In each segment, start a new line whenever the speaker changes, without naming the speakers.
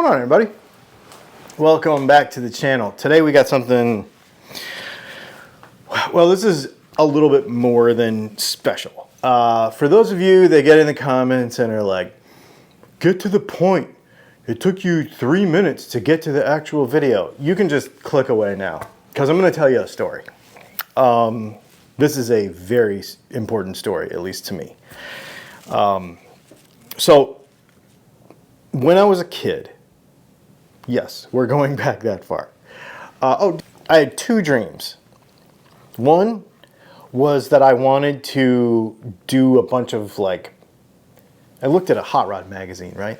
on, everybody? Welcome back to the channel. Today we got something, well, this is a little bit more than special. For those of you that get in the comments and are like, get to the point. It took you 3 minutes to get to the actual video. You can just click away now, because I'm going to tell you a story. This is a very important story, at least to me. So, when I was a kid, yes, we're going back that far. I had two dreams. One was that I wanted to do a bunch of I looked at a hot rod magazine, right?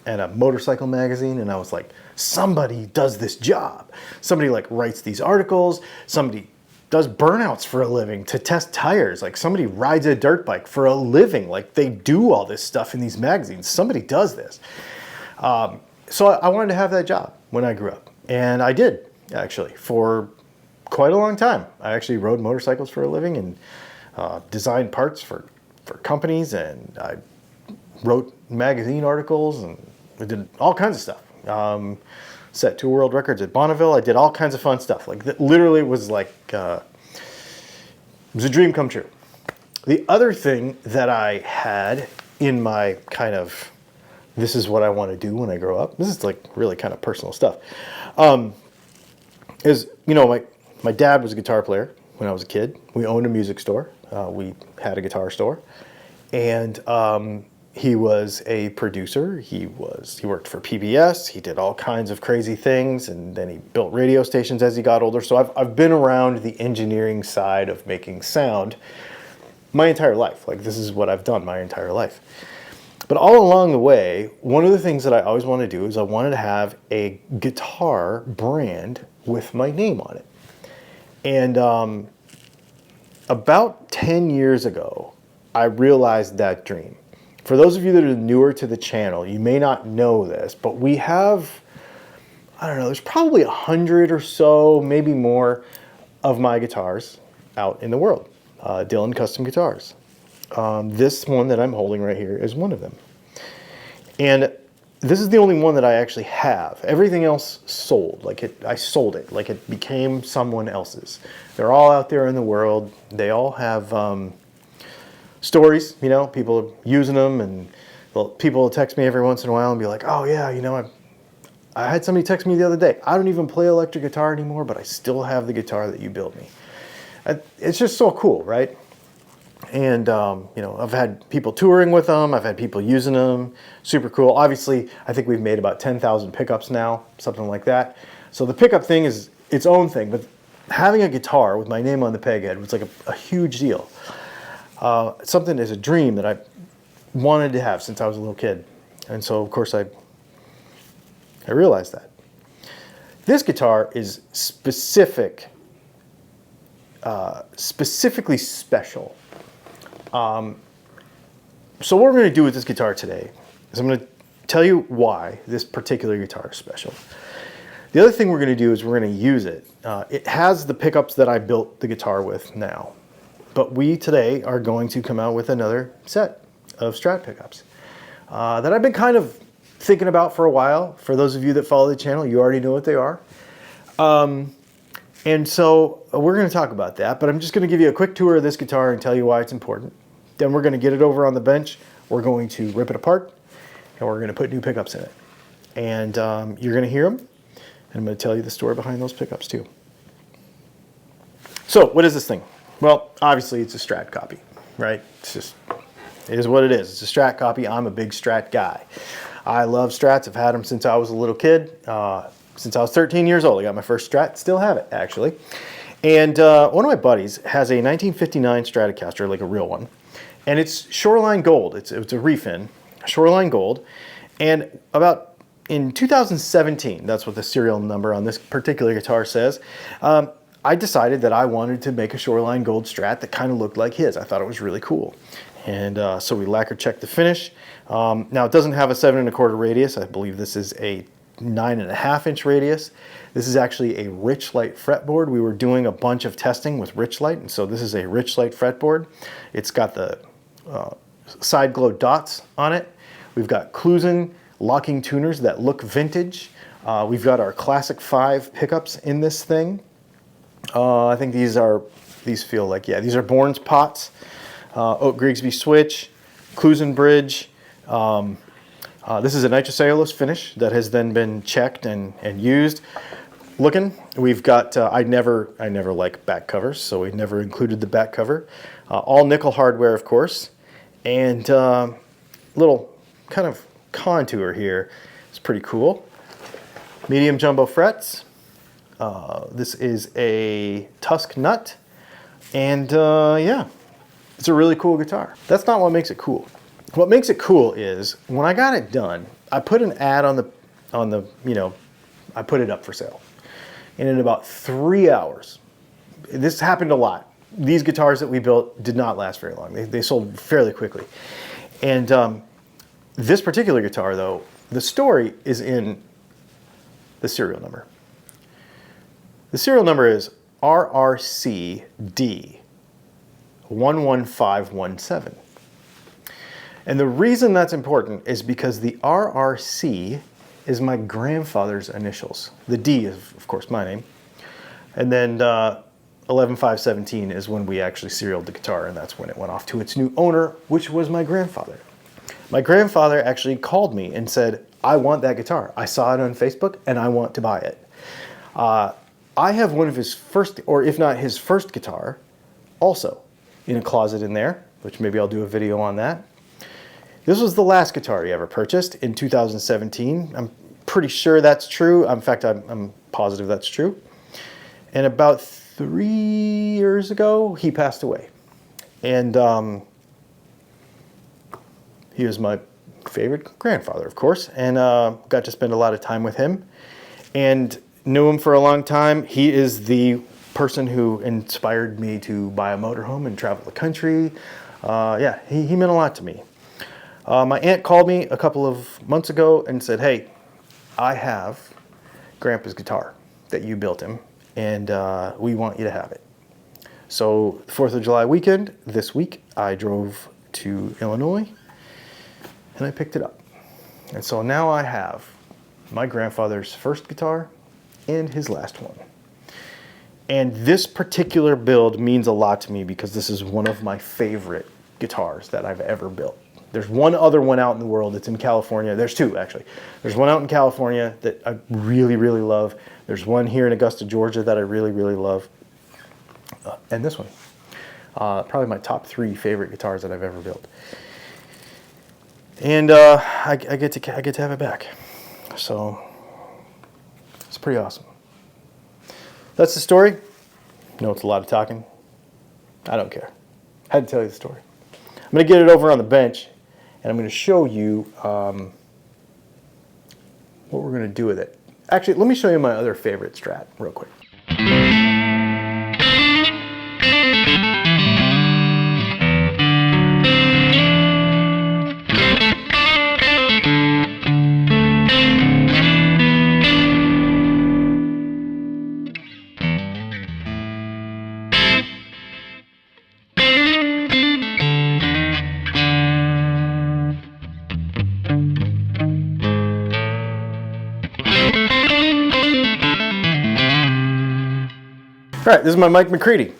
And a motorcycle magazine, and I was like, somebody does this job. Somebody writes these articles. Somebody does burnouts for a living to test tires. Somebody rides a dirt bike for a living. They do all this stuff in these magazines. Somebody does this. So I wanted to have that job when I grew up. And I did, actually, for quite a long time. I actually rode motorcycles for a living and designed parts for companies, and I wrote magazine articles, and I did all kinds of stuff. Set 2 world records at Bonneville. I did all kinds of fun stuff. Literally, it was it was a dream come true. The other thing that I had in my kind of, this is what I want to do when I grow up. This is really kind of personal stuff. Is, my dad was a guitar player when I was a kid. We owned a music store. We had a guitar store, and he was a producer. He worked for PBS. He did all kinds of crazy things, and then he built radio stations as he got older. So I've been around the engineering side of making sound my entire life. This is what I've done my entire life. But all along the way, one of the things that I always wanted to do is I wanted to have a guitar brand with my name on it. And about 10 years ago, I realized that dream. For those of you that are newer to the channel, you may not know this, but we have, I don't know, there's probably 100 or so, maybe more, of my guitars out in the world. Dylan Custom Guitars. This one that I'm holding right here is one of them. And this is the only one that I actually have. Everything else sold. I sold it. It became someone else's. They're all out there in the world. They all have stories, people are using them, and people will text me every once in a while and be like, oh yeah, I had somebody text me the other day. I don't even play electric guitar anymore, but I still have the guitar that you built me. It's just so cool, right? And, I've had people touring with them. I've had people using them. Super cool. Obviously, I think we've made about 10,000 pickups now, something like that. So the pickup thing is its own thing, but having a guitar with my name on the peghead was a huge deal. Something is a dream that I wanted to have since I was a little kid. And so, of course, I realized that. This guitar is specifically special. So what we're going to do with this guitar today is I'm going to tell you why this particular guitar is special. The other thing we're going to do is we're going to use it. It has the pickups that I built the guitar with now. But we today are going to come out with another set of Strat pickups that I've been kind of thinking about for a while. For those of you that follow the channel, you already know what they are. And so we're going to talk about that, but I'm just going to give you a quick tour of this guitar and tell you why it's important. Then we're going to get it over on the bench. We're going to rip it apart, and we're going to put new pickups in it. And you're going to hear them, and I'm going to tell you the story behind those pickups too. So what is this thing? Well, obviously it's a Strat copy, right? It is what it is. It's a Strat copy. I'm a big Strat guy. I love Strats. I've had them since I was a little kid. Since I was 13 years old, I got my first Strat. Still have it, actually. And one of my buddies has a 1959 Stratocaster, a real one. And it's Shoreline Gold. It's a refin, Shoreline Gold. And about in 2017, that's what the serial number on this particular guitar says, I decided that I wanted to make a Shoreline Gold Strat that kind of looked like his. I thought it was really cool. And so we lacquer checked the finish. Now, it doesn't have a 7 1/4 radius. I believe this is a 9.5 inch radius. This is actually a Richlight fretboard. We were doing a bunch of testing with Richlight, and so this is a Richlight fretboard. It's got the side glow dots on it. We've got Clusen locking tuners that look vintage. We've got our classic 5 pickups in this thing. I think these feel like, yeah, these are Bourne's pots, Oak Grigsby switch, Clusen bridge. This is a nitrocellulose finish that has then been checked and used. Looking, we've got, I never like back covers, so we never included the back cover. All nickel hardware, of course, and little kind of contour here. It's pretty cool. Medium jumbo frets. This is a Tusk nut, and yeah, it's a really cool guitar. That's not what makes it cool. What makes it cool is when I got it done, I put an ad on the I put it up for sale. And in about 3 hours, this happened a lot. These guitars that we built did not last very long. They sold fairly quickly. And this particular guitar, though, the story is in the serial number. The serial number is RRCD 11517. And the reason that's important is because the RRC is my grandfather's initials. The D is, of course, my name. And then 11517 is when we actually serialed the guitar, and that's when it went off to its new owner, which was my grandfather. My grandfather actually called me and said, I want that guitar. I saw it on Facebook, and I want to buy it. I have one of his first, or if not his first guitar, also in a closet in there, which maybe I'll do a video on that. This was the last guitar he ever purchased in 2017. I'm pretty sure that's true. In fact, I'm positive that's true. And about 3 years ago, he passed away. And he was my favorite grandfather, of course, and got to spend a lot of time with him. And knew him for a long time. He is the person who inspired me to buy a motorhome and travel the country. Yeah, he meant a lot to me. My aunt called me a couple of months ago and said, hey, I have Grandpa's guitar that you built him, and we want you to have it. So 4th of July weekend, this week, I drove to Illinois and I picked it up. And so now I have my grandfather's first guitar and his last one. And this particular build means a lot to me because this is one of my favorite guitars that I've ever built. There's one other one out in the world that's in California. There's two, actually. There's one out in California that I really, really love. There's one here in Augusta, Georgia that I really, really love. And this one. Probably my top 3 favorite guitars that I've ever built. And I get to have it back. So it's pretty awesome. That's the story. I know it's a lot of talking. I don't care. I had to tell you the story. I'm going to get it over on the bench, and I'm going to show you what we're going to do with it. Actually, let me show you my other favorite Strat real quick. All right, this is my Mike McCready.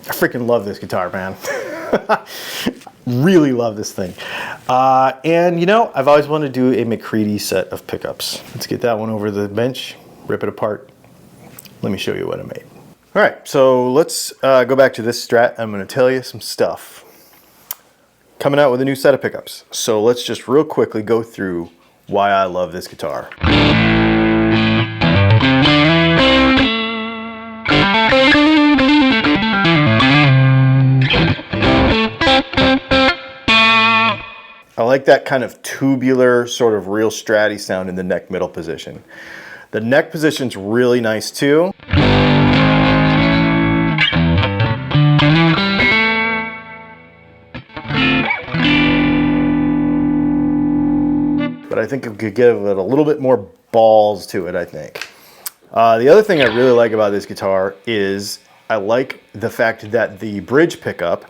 I freaking love this guitar, man. Really love this thing. And you know, I've always wanted to do a McCready set of pickups. Let's get that one over the bench, rip it apart. Let me show you what I made. All right, so let's go back to this Strat. I'm gonna tell you some stuff. Coming out with a new set of pickups. So let's just real quickly go through why I love this guitar. I like that kind of tubular, sort of real Stratty sound in the neck middle position. The neck position's really nice too. But I think it could give it a little bit more balls to it, I think. The other thing I really like about this guitar is I like the fact that the bridge pickup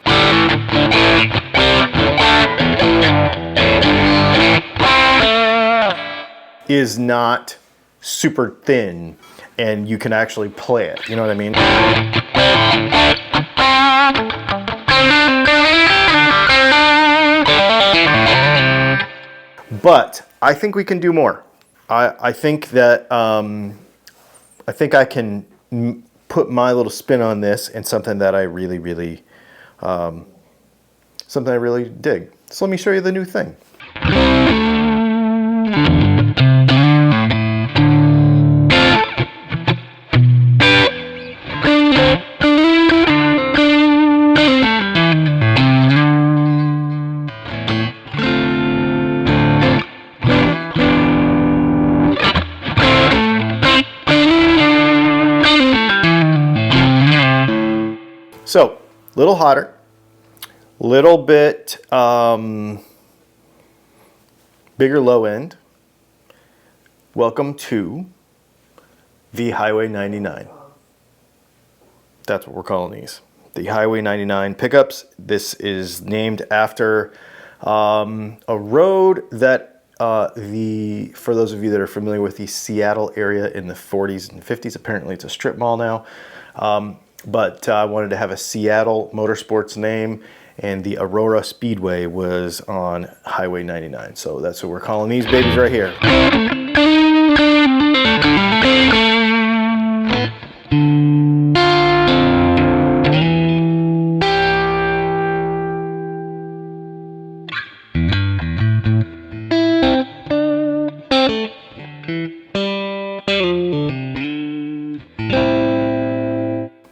is not super thin and you can actually play it. You know what I mean? But I think we can do more. I think that I think I can put my little spin on this and something that I really something I really dig. So let me show you the new thing. So, a little hotter, little bit bigger low end. Welcome to the Highway 99. That's what we're calling these. The Highway 99 pickups. This is named after a road that for those of you that are familiar with the Seattle area in the 40s and 50s, apparently it's a strip mall now. But I wanted to have a Seattle motorsports name, and the Aurora Speedway was on Highway 99. So that's what we're calling these babies right here.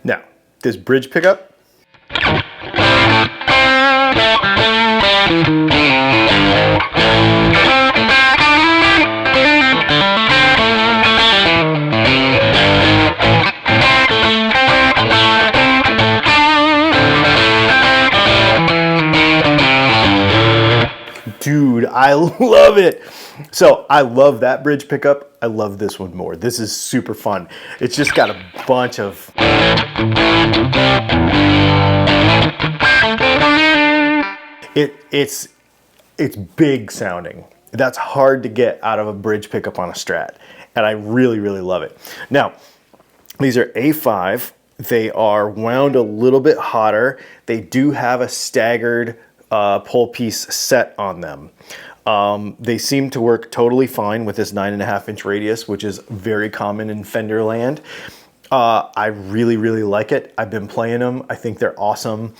Now, this bridge pickup. Dude, I love it. So I love that bridge pickup. I love this one more. This is super fun. It's just got a bunch of it's big sounding. That's hard to get out of a bridge pickup on a Strat, and I really love it. Now, these are A5. They are wound a little bit hotter. They do have a staggered pole piece set on them. They seem to work totally fine with this 9.5-inch radius, which is very common in Fender land. I really like it. I've been playing them. I think they're awesome.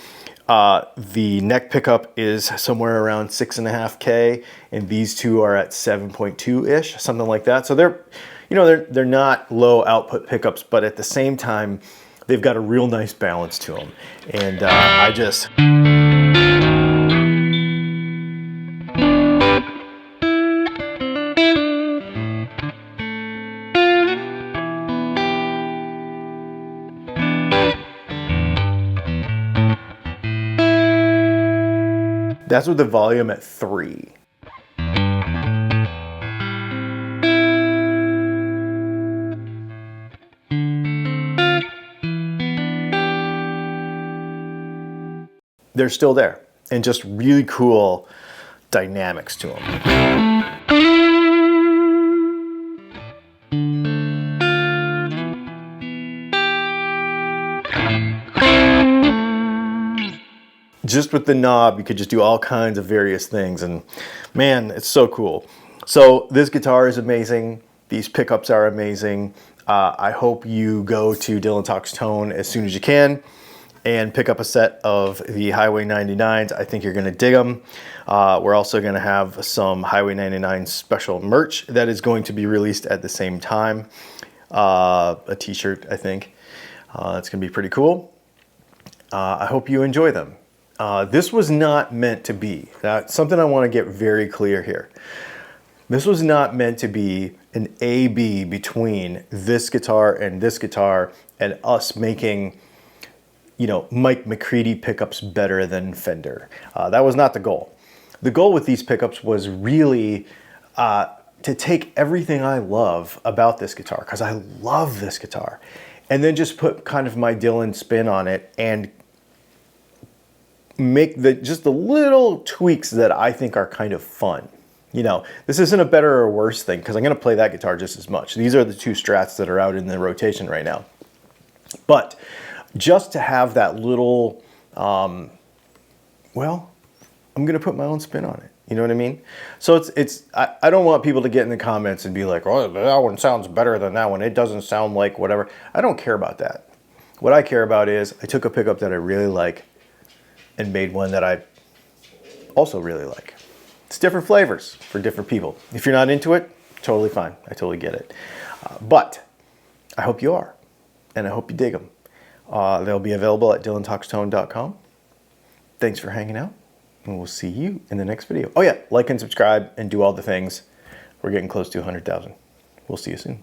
The neck pickup is somewhere around 6.5K, and these two are at 7.2-ish, something like that. So they're not low output pickups, but at the same time, they've got a real nice balance to them. And I just... That's with the volume at 3. They're still there, and just really cool dynamics to them. Just with the knob, you could just do all kinds of various things, and man, it's so cool. So this guitar is amazing. These pickups are amazing. I hope you go to Dylan Talks Tone as soon as you can and pick up a set of the Highway 99s. I think you're gonna dig them. We're also gonna have some Highway 99 special merch that is going to be released at the same time. A t-shirt, I think. It's gonna be pretty cool. I hope you enjoy them. This was not meant to be, that's something I want to get very clear here. This was not meant to be an A-B between this guitar and us making, Mike McCready pickups better than Fender. That was not the goal. The goal with these pickups was really to take everything I love about this guitar, because I love this guitar, and then just put kind of my Dylan spin on it and make just the little tweaks that I think are kind of fun. You know, this isn't a better or worse thing because I'm going to play that guitar just as much. These are the two Strats that are out in the rotation right now. But just to have that little, well, I'm going to put my own spin on it. You know what I mean? So I don't want people to get in the comments and be like, oh, that one sounds better than that one. It doesn't sound like whatever. I don't care about that. What I care about is I took a pickup that I really like and made one that I also really like. It's different flavors for different people. If you're not into it, totally fine. I totally get it. But I hope you are, and I hope you dig them. They'll be available at dylantalkstone.com. Thanks for hanging out, and we'll see you in the next video. Oh yeah, like and subscribe and do all the things. We're getting close to 100,000. We'll see you soon.